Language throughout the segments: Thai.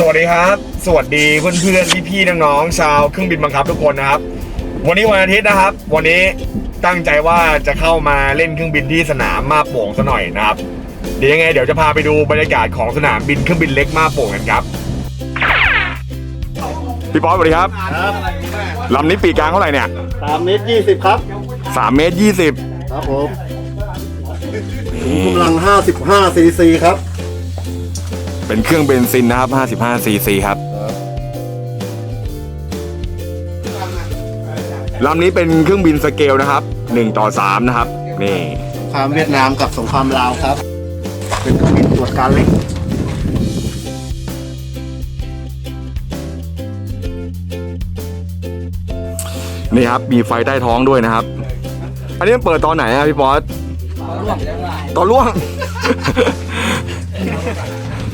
สวัสดีครับสวัสดีเพื่อนๆพี่ๆน้องๆชาวเครื่องบินบังคับทุกคนนะครับวันนี้วันอาทิตย์นะครับวันนี้ตั้งใจว่าจะเข้ามาเล่นเครื่องบินที่สนามมาบโป่งซะหน่อยนะครับเดี๋ยวยังไงเดี๋ยวจะพาไปดูบรรยากาศของสนามบินเครื่องบินเล็กมาบโป่งกันครับพี่ป๊อปสวัสดีครับครับลำนี้ปีกกลางเท่าไหร่เนี่ย3 เมตร 20ครับ3 เมตร 20ครับผมกำลัง55 ซีซีครับเป็นเครื่องเบนซินนะครับ55 ซีซีครับลำนี้เป็นเครื่องบินสเกลนะครับ1:3นะครับนี่สงครามเวียดนามกับสงครามลาวครับเป็นเครื่องบินตรวจการเล็กนี่ครับมีไฟใต้ท้องด้วยนะครับอันนี้มันเปิดตอนไหนอะพี่ป๊อตตอนล่วง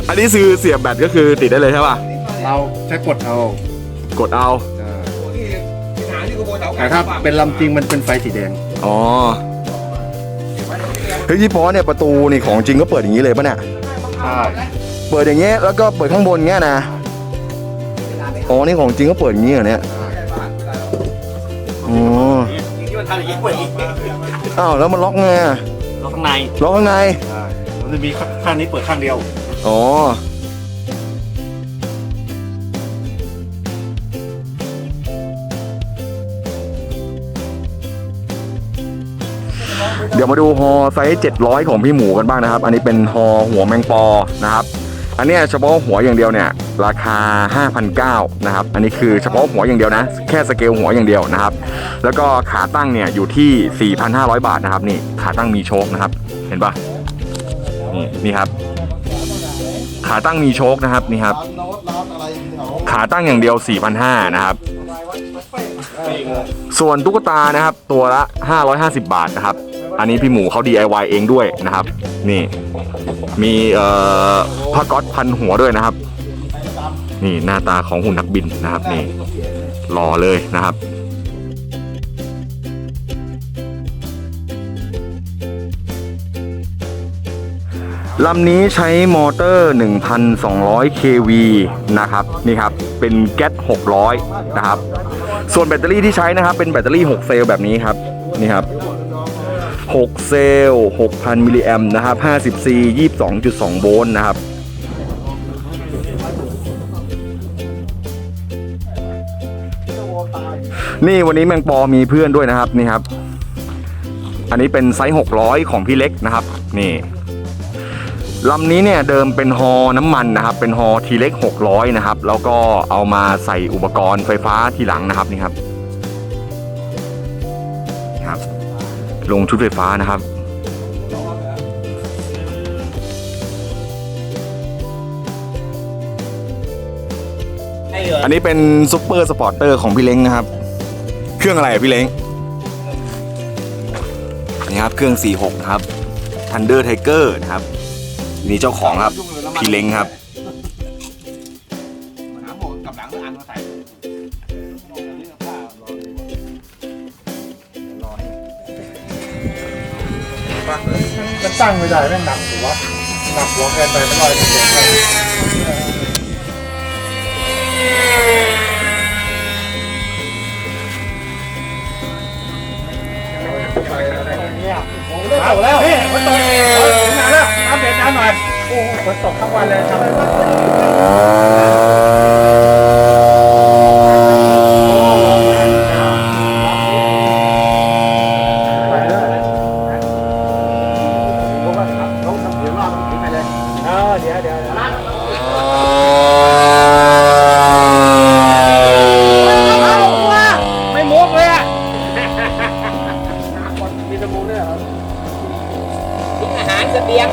อันนี้คือเสียบแบตก็คือติดได้เลยใช่ป่ะเราใช้กดเอาแต่ถ้าเป็นลำจริงมันเป็นไฟสีแดงอ๋อเฮ้ยพี่ป๊อตเนี่ยประตูนี่ของจริงก็เปิดอย่างนี้เลยป่ะเนี่ยใช่เปิดอย่างเงี้ยแล้วก็เปิดข้างบนเงี้ยนะอ๋อนี่ของจริงก็เปิดอย่างนี้เหรอเนี่ยอ๋ออ้าวแล้วมันล็อกไงล็อกข้างในล็อกข้างในมันจะมีข้างนี้เปิดข้างเดียวอ๋อเดี๋ยวมาดูฮอไซส์700ของพี่หมูกันบ้างนะครับอันนี้เป็นฮอหัวแมงปอนะครับอันนี้เฉพาะหัวอย่างเดียวเนี่ยราคา 5,900 นะครับอันนี้คือเฉพาะหัวอย่างเดียวนะแค่สเกลหัวอย่างเดียวนะครับแล้วก็ขาตั้งเนี่ยอยู่ที่ 4,500 บาทนะครับนี่ขาตั้งมีโชคนะครับเห็นปะนี่ครับขาตั้งมีโชคนะครับนี่ครับขาตั้งอย่างเดียว 4,500 นะครับส่วนตุ๊กตานะครับตัวละ550 บาทนะครับอันนี้พี่หมูเขา DIY เองด้วยนะครับนี่มีผ้าก๊อซพันหัวด้วยนะครับนี่หน้าตาของหุ่นนักบินนะครับนี่หล่อเลยนะครับลำนี้ใช้มอเตอร์ 1,200 kV นะครับนี่ครับเป็นแก๊ส600นะครับส่วนแบตเตอรี่ที่ใช้นะครับเป็นแบตเตอรี่6เซลล์แบบนี้ครับนี่ครับ6เซลล์ 6,000 มิลลิแอมป์นะครับ50 C 22.2 โวลต์นะครับนี่วันนี้แมงปอมีเพื่อนด้วยนะครับนี่ครับอันนี้เป็นไซส์600ของพี่เล็กนะครับนี่ลำนี้เนี่ยเดิมเป็นฮอน้ำมันนะครับเป็นฮอทีเล็ก600นะครับแล้วก็เอามาใส่อุปกรณ์ไฟฟ้าทีหลังนะครับนี่ครับลงชุดไฟฟ้านะครับอันนี้เป็นซุปเปอร์สปอร์เตอร์ของพี่เล้งนะครับเครื่องอะไรพี่เล้งนี่ครับเครื่อง46นะครับ Thunder Tiger นะครับนี่เจ้าของครับพี่เล้งครับมันตั้งไม่ได้แม่งหนักหัวเกินไปไม่ลอยเสียงเอาแล้วพี่ฝนตกถึงไหนแล้วอัปเดตน้ำหน่อยโอ้ฝนตกทั้งวันเลยครับไม่มุกเลยอ่ะมีสมูด้วยเหรอกินอาหารเสบียง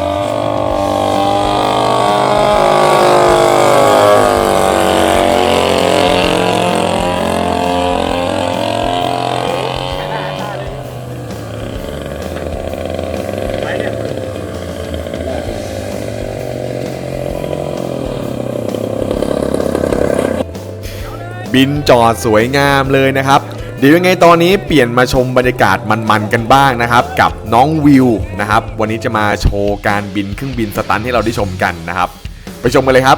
บินจอดสวยงามเลยนะครับเดี๋ยวยังไงตอนนี้เปลี่ยนมาชมบรรยากาศมันๆกันบ้างนะครับกับน้องวิวนะครับวันนี้จะมาโชว์การบินเครื่องบินสตันท์ให้เราได้ชมกันนะครับไปชมกันเลยครับ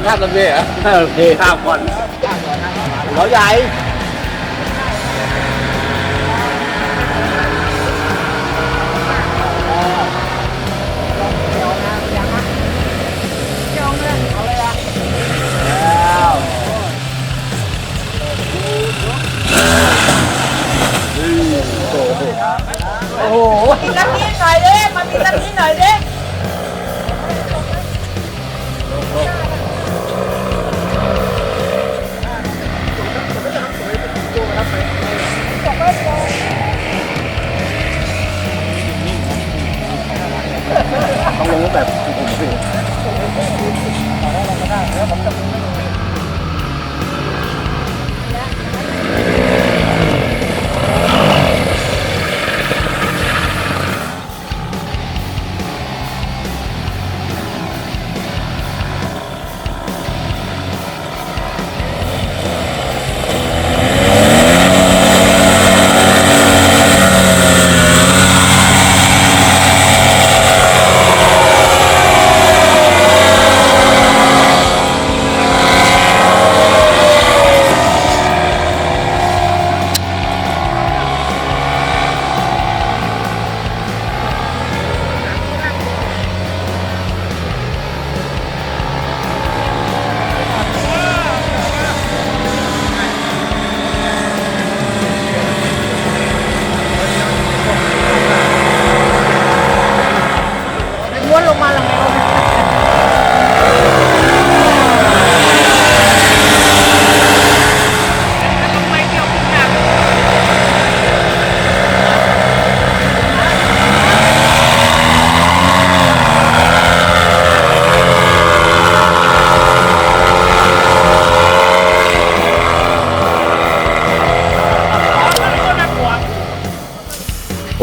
ข้าวกันเลยเหรอโอเคข้าวก่อนหัวใหญ่โอ้โหกินน้ำนี้หน่อยเด้มากินน้ำนี้หน่อยเด้ต้องลงแบบผมสิม้วนลงมาแล้วไง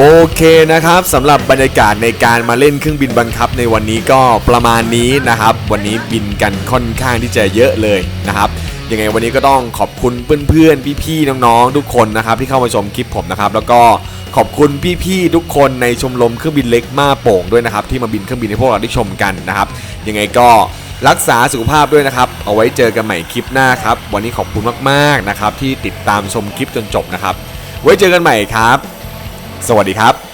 โอเคนะครับสำหรับบรรยากาศในการมาเล่นเครื่องบินบังคับในวันนี้ก็ประมาณนี้นะครับวันนี้บินกันค่อนข้างที่จะเยอะเลยนะครับยังไงวันนี้ก็ต้องขอบคุณเพื่อนๆพี่ๆน้องๆทุกคนนะครับที่เข้ามาชมคลิปผมนะครับแล้วก็ขอบคุณพี่ๆทุกคนในชมรมเครื่องบินเล็กม่าโป่งด้วยนะครับที่มาบินเครื่องบินให้พวกเราได้ชมกันนะครับยังไงก็รักษาสุขภาพด้วยนะครับเอาไว้เจอกันใหม่คลิปหน้าครับวันนี้ขอบคุณมากๆนะครับที่ติดตามชมคลิปจนจบนะครับไว้เจอกันใหม่ครับสวัสดีครับ